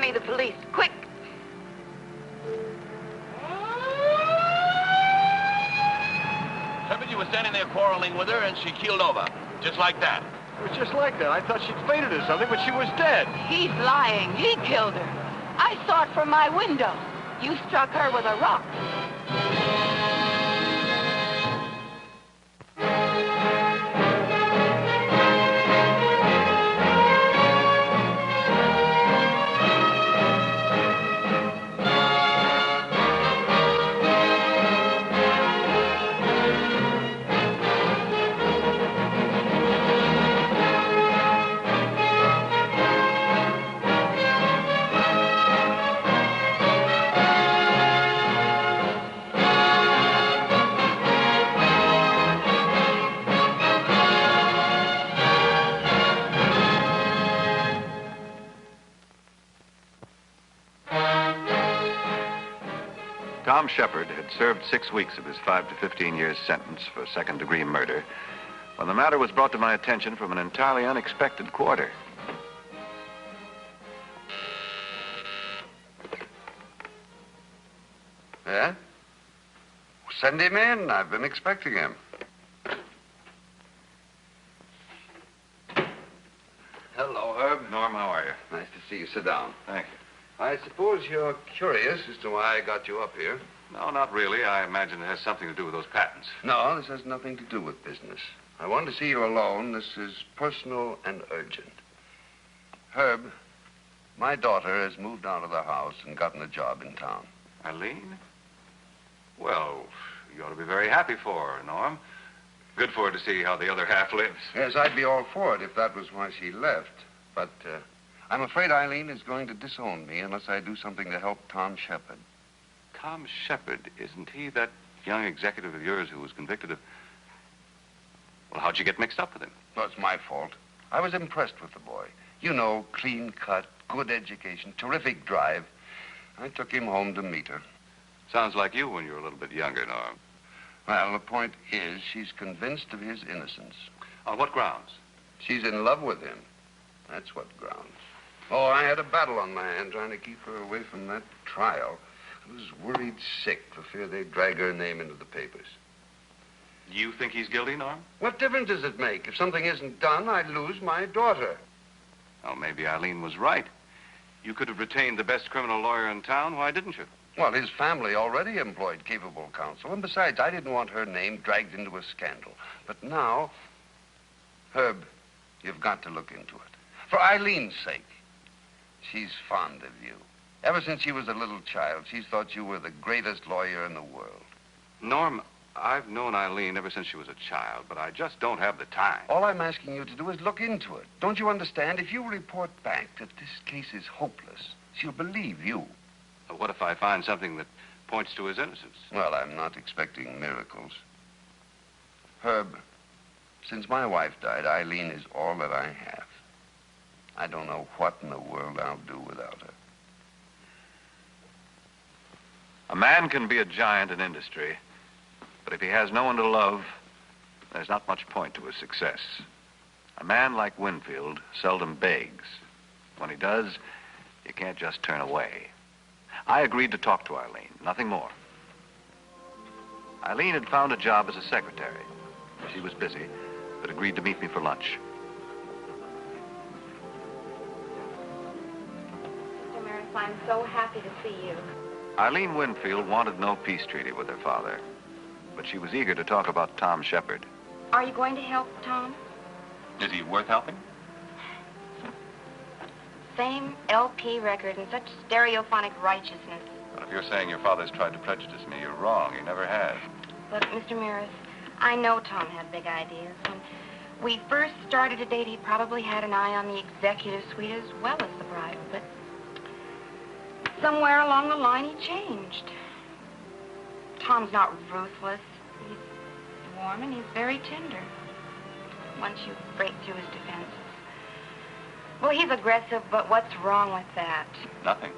Give me the police, quick. Sheppard, you were standing there quarreling with her, and she keeled over. Just like that. It was just like that. I thought she'd fainted or something, but she was dead. He's lying. He killed her. I saw it from my window. You struck her with a rock. Tom Sheppard had served 6 weeks of his 5 to 15 years sentence for second-degree murder when the matter was brought to my attention from an entirely unexpected quarter. Yeah? Send him in. I've been expecting him. Hello, Herb. Norm, how are you? Nice to see you. Sit down. Thank you. I suppose you're curious as to why I got you up here. No, not really. I imagine it has something to do with those patents. No, this has nothing to do with business. I want to see you alone. This is personal and urgent. Herb, my daughter has moved out of the house and gotten a job in town. Eileen? Well, you ought to be very happy for her, Norm. Good for her to see how the other half lives. Yes, I'd be all for it if that was why she left. But I'm afraid Eileen is going to disown me unless I do something to help Tom Sheppard. Tom Sheppard, isn't he that young executive of yours who was convicted of... Well, how'd you get mixed up with him? Well, it's my fault. I was impressed with the boy. You know, clean cut, good education, terrific drive. I took him home to meet her. Sounds like you when you were a little bit younger, Norm. Well, the point is, she's convinced of his innocence. On what grounds? She's in love with him. That's what grounds. Oh, I had a battle on my hand trying to keep her away from that trial. I was worried sick for fear they'd drag her name into the papers. You think he's guilty, Norm? What difference does it make? If something isn't done, I'd lose my daughter. Well, maybe Eileen was right. You could have retained the best criminal lawyer in town. Why didn't you? Well, his family already employed capable counsel. And besides, I didn't want her name dragged into a scandal. But now, Herb, you've got to look into it. For Eileen's sake. She's fond of you. Ever since she was a little child, she's thought you were the greatest lawyer in the world. Norm, I've known Eileen ever since she was a child, but I just don't have the time. All I'm asking you to do is look into it. Don't you understand? If you report back that this case is hopeless, she'll believe you. What if I find something that points to his innocence? Well, I'm not expecting miracles. Herb, since my wife died, Eileen is all that I have. I don't know what in the world I'll do without her. A man can be a giant in industry, but if he has no one to love, there's not much point to his success. A man like Winfield seldom begs. When he does, you can't just turn away. I agreed to talk to Eileen, nothing more. Eileen had found a job as a secretary. She was busy, but agreed to meet me for lunch. Mr. Meredith, I'm so happy to see you. Eileen Winfield wanted no peace treaty with her father, but she was eager to talk about Tom Sheppard. Are you going to help Tom? Is he worth helping? Same LP record and such stereophonic righteousness. Well, if you're saying your father's tried to prejudice me, you're wrong. He never has. But, Mr. Meredith, I know Tom had big ideas. When we first started to date, he probably had an eye on the executive suite as well as the bridal, but somewhere along the line, he changed. Tom's not ruthless. He's warm and he's very tender. Once you break through his defenses. Well, he's aggressive, but what's wrong with that? Nothing.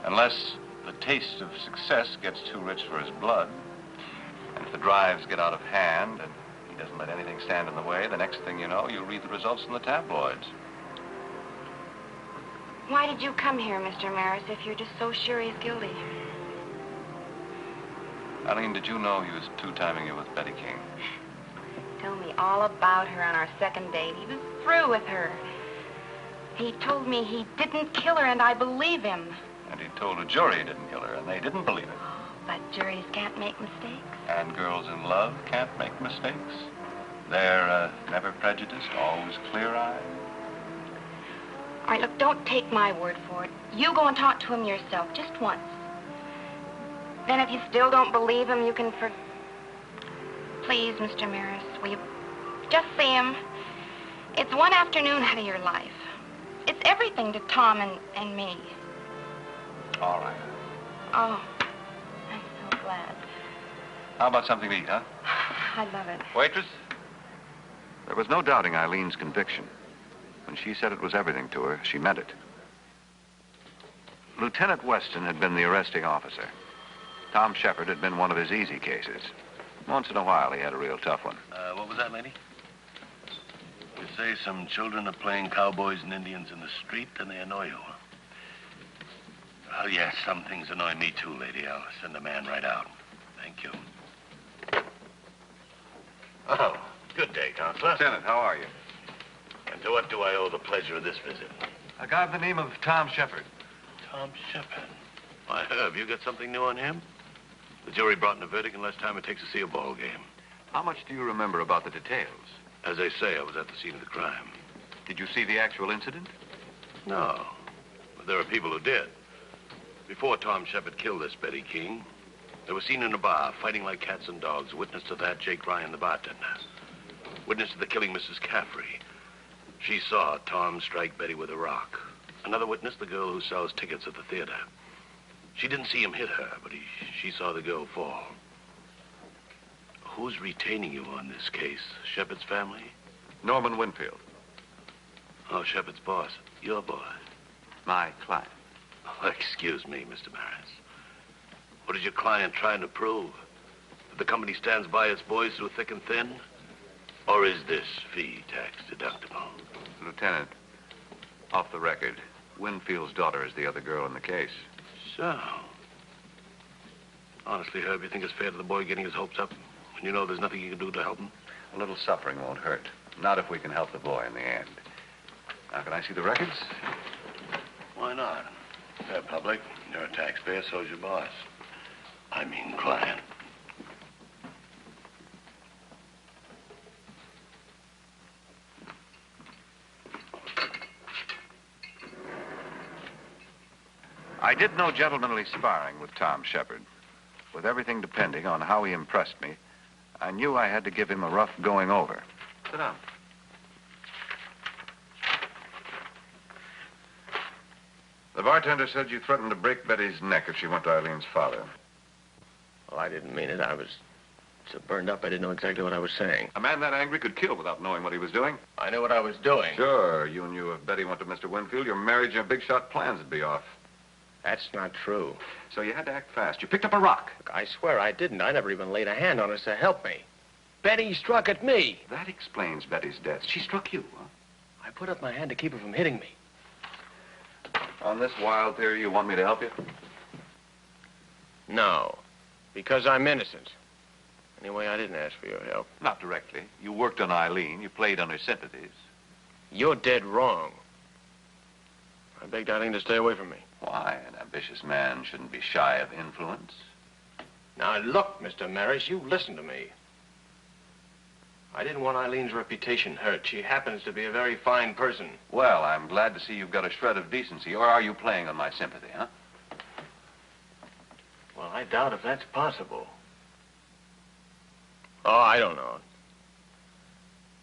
Unless the taste of success gets too rich for his blood, and if the drives get out of hand and he doesn't let anything stand in the way, the next thing you know, you'll read the results in the tabloids. Why did you come here, Mr. Maris, if you're just so sure he's guilty? Eileen, did you know he was two-timing you with Betty King? Tell me all about her on our second date. He was through with her. He told me he didn't kill her, and I believe him. And he told a jury he didn't kill her, and they didn't believe it. But juries can't make mistakes. And girls in love can't make mistakes. They're never prejudiced, always clear-eyed. All right, look, don't take my word for it. You go and talk to him yourself, just once. Then if you still don't believe him, you can Please, Mr. Maris, will you just see him? It's one afternoon out of your life. It's everything to Tom and me. All right. Oh, I'm so glad. How about something to eat, huh? I love it. Waitress? There was no doubting Eileen's conviction. When she said it was everything to her, she meant it. Lieutenant Weston had been the arresting officer. Tom Sheppard had been one of his easy cases. Once in a while, he had a real tough one. What was that, lady? You say some children are playing cowboys and Indians in the street, and they annoy you. Well, yes, some things annoy me too, lady. I'll send a man right out. Thank you. Oh, good day, Counselor. Lieutenant, how are you? And to what do I owe the pleasure of this visit? A guy by the name of Tom Sheppard. Tom Sheppard. Why, Herb, you got something new on him? The jury brought in a verdict in less time it takes to see a ball game. How much do you remember about the details? As they say, I was at the scene of the crime. Did you see the actual incident? No, but there are people who did. Before Tom Sheppard killed this Betty King, they were seen in a bar fighting like cats and dogs. Witness to that, Jake Ryan, the bartender. Witness to the killing, Mrs. Caffrey. She saw Tom strike Betty with a rock. Another witness, the girl who sells tickets at the theater. She didn't see him hit her, but she saw the girl fall. Who's retaining you on this case? Sheppard's family? Norman Winfield. Oh, Sheppard's boss. Your boss. My client. Oh, excuse me, Mr. Maris. What is your client trying to prove? That the company stands by its boys through thick and thin? Or is this fee tax deductible? Lieutenant, off the record, Winfield's daughter is the other girl in the case. So, honestly, Herb, you think it's fair to the boy getting his hopes up when you know there's nothing you can do to help him? A little suffering won't hurt. Not if we can help the boy in the end. Now, can I see the records? Why not? They're public. You're a taxpayer, so's your boss. I mean client. I did no gentlemanly sparring with Tom Sheppard. With everything depending on how he impressed me, I knew I had to give him a rough going over. Sit down. The bartender said you threatened to break Betty's neck if she went to Eileen's father. Well, I didn't mean it. I was so burned up I didn't know exactly what I was saying. A man that angry could kill without knowing what he was doing. I knew what I was doing. Sure, you knew if Betty went to Mr. Winfield, your marriage and your big shot plans would be off. That's not true. So you had to act fast. You picked up a rock. Look, I swear I didn't. I never even laid a hand on her to help me. Betty struck at me. That explains Betty's death. She struck you, huh? I put up my hand to keep her from hitting me. On this wild theory, you want me to help you? No, because I'm innocent. Anyway, I didn't ask for your help. Not directly. You worked on Eileen. You played on her sympathies. You're dead wrong. I begged Eileen to stay away from me. Why? An ambitious man shouldn't be shy of influence. Now, look, Mr. Maris, you listen to me. I didn't want Eileen's reputation hurt. She happens to be a very fine person. Well, I'm glad to see you've got a shred of decency. Or are you playing on my sympathy, huh? Well, I doubt if that's possible. Oh, I don't know.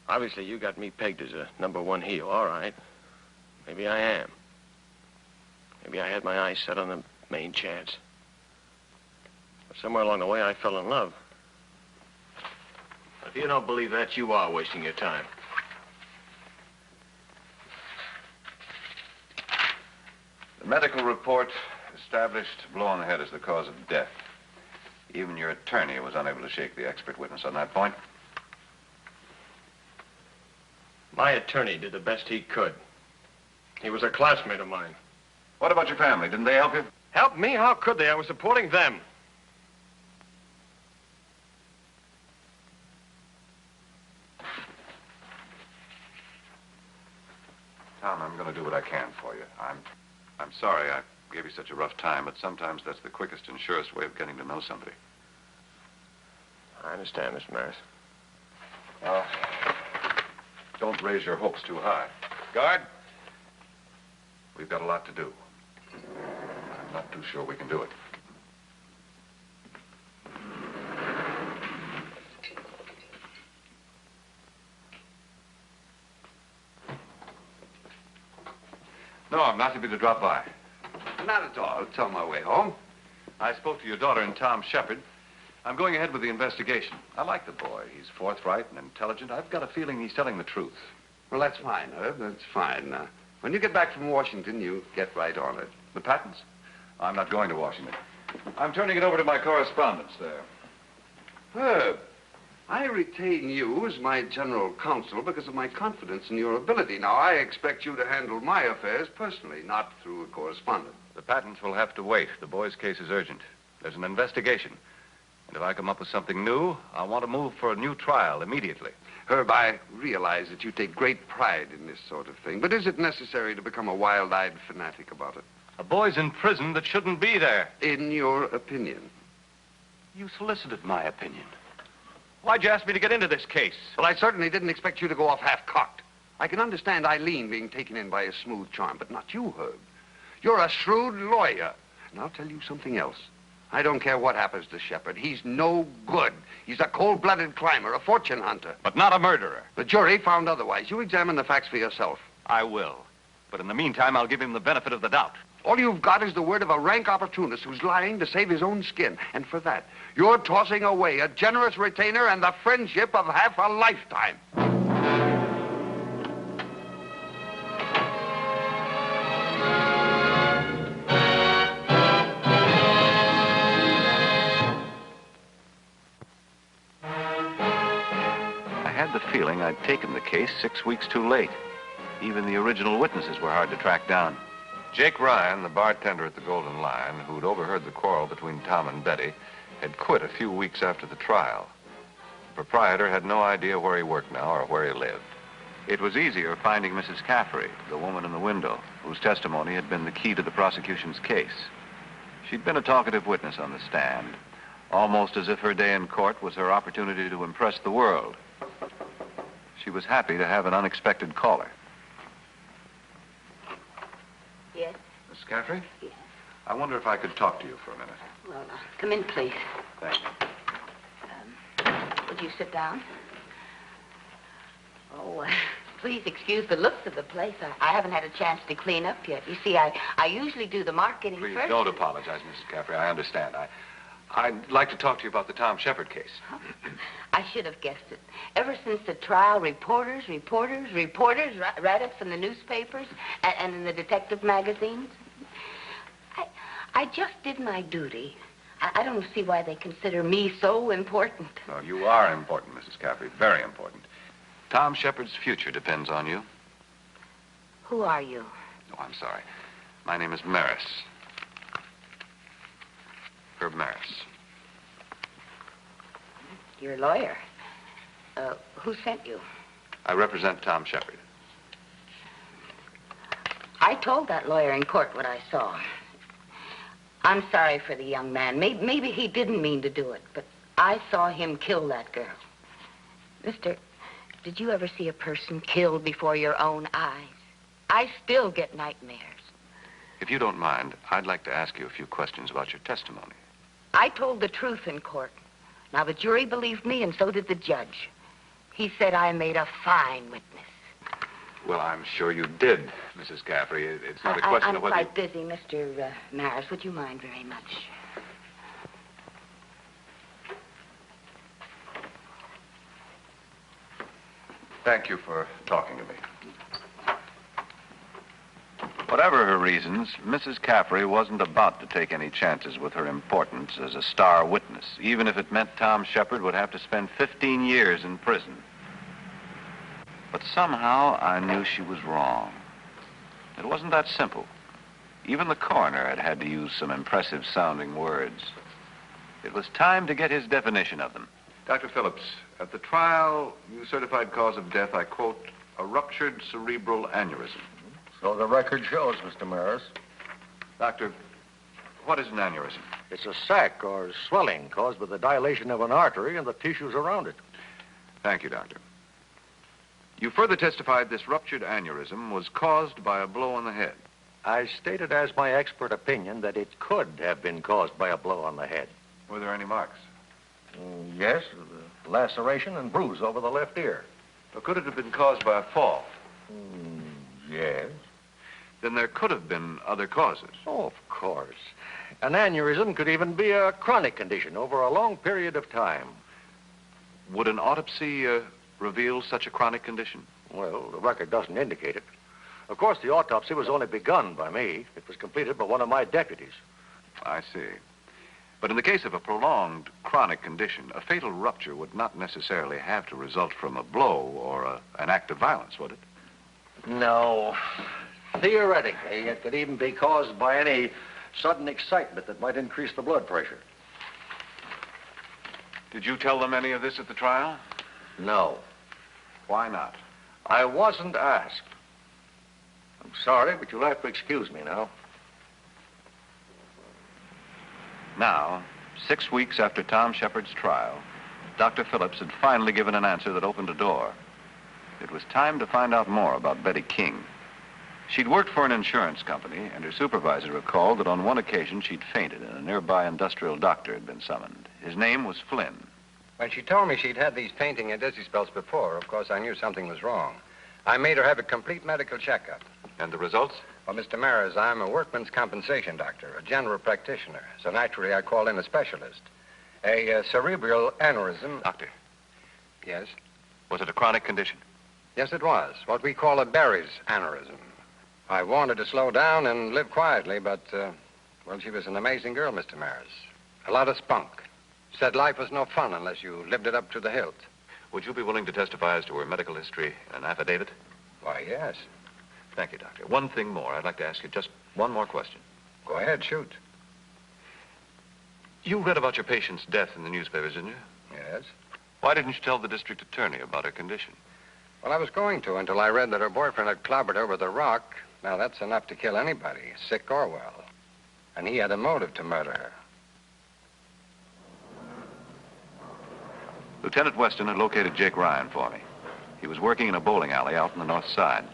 Obviously, you got me pegged as a #1 heel. All right. Maybe I am. Maybe I had my eyes set on the main chance. But somewhere along the way, I fell in love. If you don't believe that, you are wasting your time. The medical report established blow on the head as the cause of death. Even your attorney was unable to shake the expert witness on that point. My attorney did the best he could. He was a classmate of mine. What about your family? Didn't they help you? Help me? How could they? I was supporting them. Tom, I'm going to do what I can for you. I'm sorry I gave you such a rough time, but sometimes that's the quickest and surest way of getting to know somebody. I understand, Mr. Maris. Well, don't raise your hopes too high. Guard, we've got a lot to do. I'm not too sure we can do it. No, I'm not happy to drop by. Not at all. It's on my way home. I spoke to your daughter and Tom Sheppard. I'm going ahead with the investigation. I like the boy. He's forthright and intelligent. I've got a feeling he's telling the truth. Well, that's fine, Herb. That's fine. When you get back from Washington, you get right on it. The patents? I'm not going to Washington. I'm turning it over to my correspondents there. Herb, I retain you as my general counsel because of my confidence in your ability. Now, I expect you to handle my affairs personally, not through a correspondent. The patents will have to wait. The boy's case is urgent. There's an investigation. And if I come up with something new, I want to move for a new trial immediately. Herb, I realize that you take great pride in this sort of thing, but is it necessary to become a wild-eyed fanatic about it? A boy's in prison that shouldn't be there. In your opinion? You solicited my opinion. Why'd you ask me to get into this case? Well, I certainly didn't expect you to go off half-cocked. I can understand Eileen being taken in by a smooth charm, but not you, Herb. You're a shrewd lawyer. And I'll tell you something else. I don't care what happens to Sheppard. He's no good. He's a cold-blooded climber, a fortune hunter. But not a murderer. The jury found otherwise. You examine the facts for yourself. I will. But in the meantime, I'll give him the benefit of the doubt. All you've got is the word of a rank opportunist who's lying to save his own skin. And for that, you're tossing away a generous retainer and the friendship of half a lifetime. I had the feeling I'd taken the case 6 weeks too late. Even the original witnesses were hard to track down. Jake Ryan, the bartender at the Golden Lion, who'd overheard the quarrel between Tom and Betty, had quit a few weeks after the trial. The proprietor had no idea where he worked now or where he lived. It was easier finding Mrs. Caffrey, the woman in the window, whose testimony had been the key to the prosecution's case. She'd been a talkative witness on the stand, almost as if her day in court was her opportunity to impress the world. She was happy to have an unexpected caller. Yes? Miss Caffrey? Yes. I wonder if I could talk to you for a minute. Well, come in, please. Thank you. Would you sit down? Oh, please excuse the looks of the place. I haven't had a chance to clean up yet. You see, I usually do the marketing Please first. don't apologize, Mrs. Caffrey. I understand. I'd like to talk to you about the Tom Sheppard case. I should have guessed it. Ever since the trial, reporters, write-ups in the newspapers and in the detective magazines. I just did my duty. I don't see why they consider me so important. No, you are important, Mrs. Caffrey. Very important. Tom Sheppard's future depends on you. Who are you? Oh, I'm sorry. My name is Maris. Herb Maris. You're a lawyer. Who sent you? I represent Tom Sheppard. I told that lawyer in court what I saw. I'm sorry for the young man. Maybe he didn't mean to do it, but I saw him kill that girl. Mister, did you ever see a person killed before your own eyes? I still get nightmares. If you don't mind, I'd like to ask you a few questions about your testimony. I told the truth in court. Now, the jury believed me, and so did the judge. He said I made a fine witness. Well, I'm sure you did, Mrs. Caffrey. It's not a question of whether... I'm quite busy, Mr. Maris. Would you mind very much? Thank you for talking to me. Whatever her reasons, Mrs. Caffrey wasn't about to take any chances with her importance as a star witness, even if it meant Tom Sheppard would have to spend 15 years in prison. But somehow I knew she was wrong. It wasn't that simple. Even the coroner had had to use some impressive-sounding words. It was time to get his definition of them. Dr. Phillips, at the trial, you certified cause of death, I quote, a ruptured cerebral aneurysm. So the record shows, Mr. Maris. Doctor, what is an aneurysm? It's a sac or swelling caused by the dilation of an artery and the tissues around it. Thank you, Doctor. You further testified this ruptured aneurysm was caused by a blow on the head. I stated as my expert opinion that it could have been caused by a blow on the head. Were there any marks? Yes, the laceration and bruise over the left ear. Or could it have been caused by a fall? Yes. Then there could have been other causes. Oh, of course. An aneurysm could even be a chronic condition over a long period of time. Would an autopsy reveal such a chronic condition? Well, the record doesn't indicate it. Of course, the autopsy was only begun by me. It was completed by one of my deputies. I see. But in the case of a prolonged chronic condition, a fatal rupture would not necessarily have to result from a blow or an act of violence, would it? No. Theoretically, it could even be caused by any sudden excitement that might increase the blood pressure. Did you tell them any of this at the trial? No. Why not? I wasn't asked. I'm sorry, but you'll have to excuse me now. Now, 6 weeks after Tom Sheppard's trial, Dr. Phillips had finally given an answer that opened a door. It was time to find out more about Betty King. She'd worked for an insurance company, and her supervisor recalled that on one occasion she'd fainted and a nearby industrial doctor had been summoned. His name was Flynn. When she told me she'd had these fainting and dizzy spells before, of course, I knew something was wrong. I made her have a complete medical checkup. And the results? Well, Mr. Maris, I'm a workman's compensation doctor, a general practitioner. So naturally, I called in a specialist. A cerebral aneurysm. Doctor. Yes? Was it a chronic condition? Yes, it was. What we call a Barry's aneurysm. I wanted to slow down and live quietly, but, well, she was an amazing girl, Mr. Maris. A lot of spunk. Said life was no fun unless you lived it up to the hilt. Would you be willing to testify as to her medical history in an affidavit? Why, yes. Thank you, Doctor. One thing more. I'd like to ask you just one more question. Go ahead, shoot. You read about your patient's death in the newspapers, didn't you? Yes. Why didn't you tell the district attorney about her condition? Well, I was going to until I read that her boyfriend had clobbered her with a rock. Now, that's enough to kill anybody, sick or well. And he had a motive to murder her. Lieutenant Weston had located Jake Ryan for me. He was working in a bowling alley out on the north side.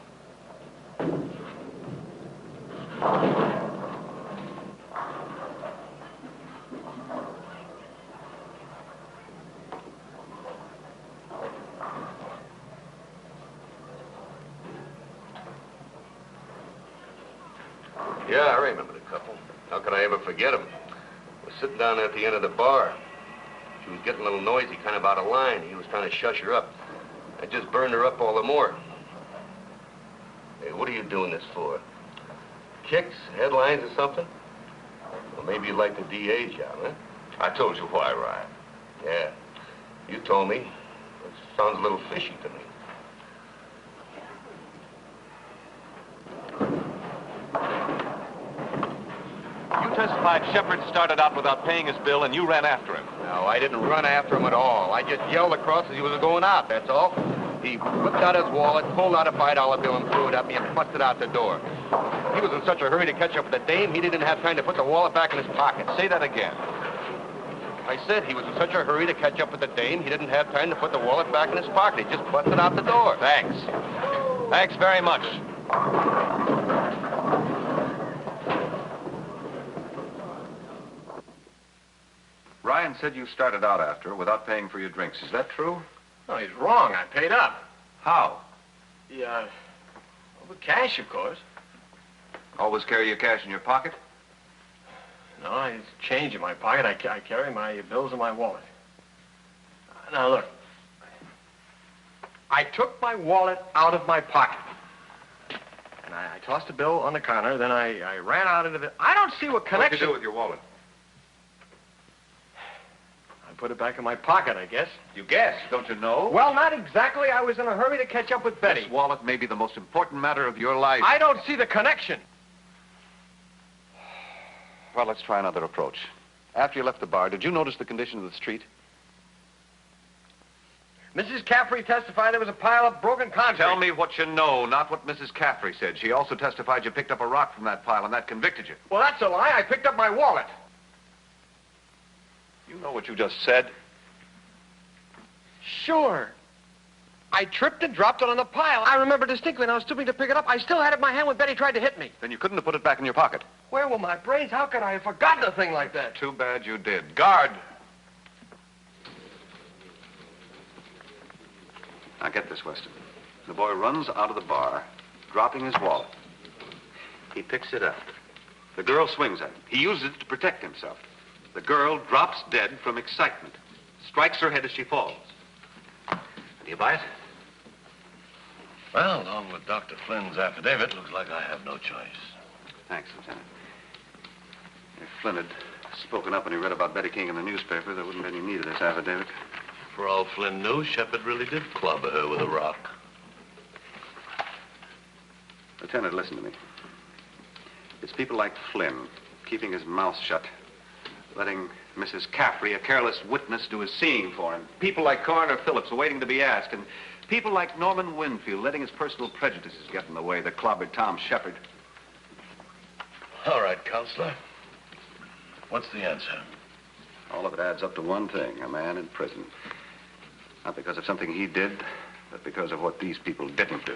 Yeah, I remember the couple. How could I ever forget them? I was sitting down there at the end of the bar. She was getting a little noisy, kind of out of line. He was trying to shush her up. I just burned her up all the more. Hey, what are you doing this for? Kicks, headlines, or something? Well, maybe you like the DA's job, huh? I told you why, Ryan. Yeah, you told me. It sounds a little fishy to me. You testified Sheppard started out without paying his bill and you ran after him. No, I didn't run after him at all. I just yelled across as he was going out, that's all. He whipped out his wallet, pulled out a $5 bill and threw it at me and busted out the door. He was in such a hurry to catch up with the dame, he didn't have time to put the wallet back in his pocket. Say that again. I said he was in such a hurry to catch up with the dame, he didn't have time to put the wallet back in his pocket. He just busted out the door. Thanks. Thanks very much. Ryan said you started out after her without paying for your drinks. Is that true? No, he's wrong. I paid up. How? Yeah, with cash, of course. Always carry your cash in your pocket? No, I change in my pocket. I carry my bills in my wallet. Now, look. I took my wallet out of my pocket. And I tossed a bill on the counter. Then I ran out into the... I don't see what connection... What'd you do with your wallet? I put it back in my pocket, I guess. You guess, don't you know? Well, not exactly. I was in a hurry to catch up with Betty. This wallet may be the most important matter of your life. I don't see the connection. Well, let's try another approach. After you left the bar, did you notice the condition of the street? Mrs. Caffrey testified there was a pile of broken concrete. Tell me what you know, not what Mrs. Caffrey said. She also testified you picked up a rock from that pile, and that convicted you. Well, that's a lie. I picked up my wallet. You know what you just said? Sure. I tripped and dropped it on the pile. I remember distinctly when I was stooping to pick it up. I still had it in my hand when Betty tried to hit me. Then you couldn't have put it back in your pocket. Where were my brains? How could I have forgotten a thing like that? Too bad you did. Guard! Now get this, Weston. The boy runs out of the bar, dropping his wallet. He picks it up. The girl swings at him. He uses it to protect himself. The girl drops dead from excitement, strikes her head as she falls. Do you buy it? Well, along with Dr. Flynn's affidavit, looks like I have no choice. Thanks, Lieutenant. If Flynn had spoken up when he read about Betty King in the newspaper, there wouldn't be any need of this affidavit. For all Flynn knew, Sheppard really did clobber her with a rock. Lieutenant, listen to me. It's people like Flynn, keeping his mouth shut, letting Mrs. Caffrey, a careless witness, do his seeing for him. People like Coroner Phillips, waiting to be asked. And people like Norman Winfield, letting his personal prejudices get in the way that clobbered Tom Sheppard. All right, Counselor. What's the answer? All of it adds up to one thing, a man in prison. Not because of something he did, but because of what these people didn't do.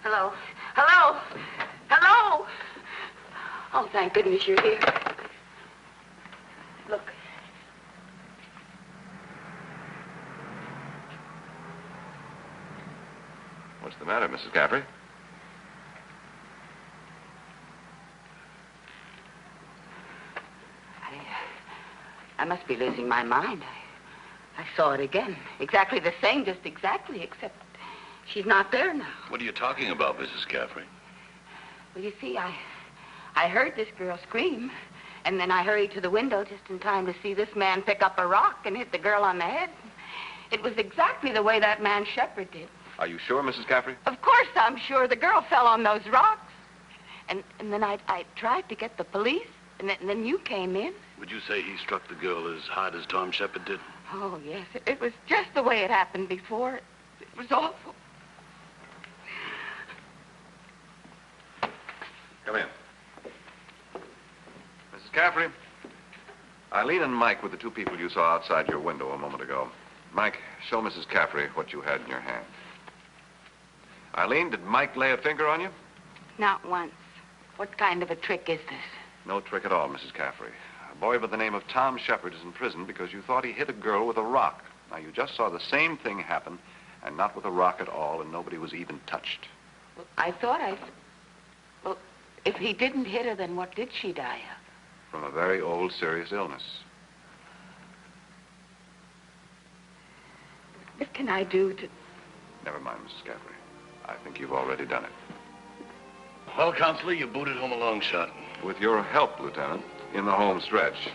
Hello? Hello? Hello? Oh, thank goodness you're here. Look. What's the matter, Mrs. Caffrey? I must be losing my mind. I saw it again. Exactly the same, just exactly, except she's not there now. What are you talking about, Mrs. Caffrey? Well, you see, I heard this girl scream, and then I hurried to the window just in time to see this man pick up a rock and hit the girl on the head. It was exactly the way that man Sheppard did. Are you sure, Mrs. Caffrey? Of course I'm sure. The girl fell on those rocks. And then I tried to get the police, and then you came in. Would you say he struck the girl as hard as Tom Sheppard did? Oh, yes. It was just the way it happened before. It was awful. Come in. Mrs. Caffrey, Eileen and Mike were the two people you saw outside your window a moment ago. Mike, show Mrs. Caffrey what you had in your hand. Eileen, did Mike lay a finger on you? Not once. What kind of a trick is this? No trick at all, Mrs. Caffrey. A boy by the name of Tom Sheppard is in prison because you thought he hit a girl with a rock. Now, you just saw the same thing happen, and not with a rock at all, and nobody was even touched. Well, I thought Well, if he didn't hit her, then what did she die of? From a very old, serious illness. What can I do to... Never mind, Mrs. Caffrey. I think you've already done it. Well, Counselor, you booted home a long shot. With your help, Lieutenant, in the home stretch.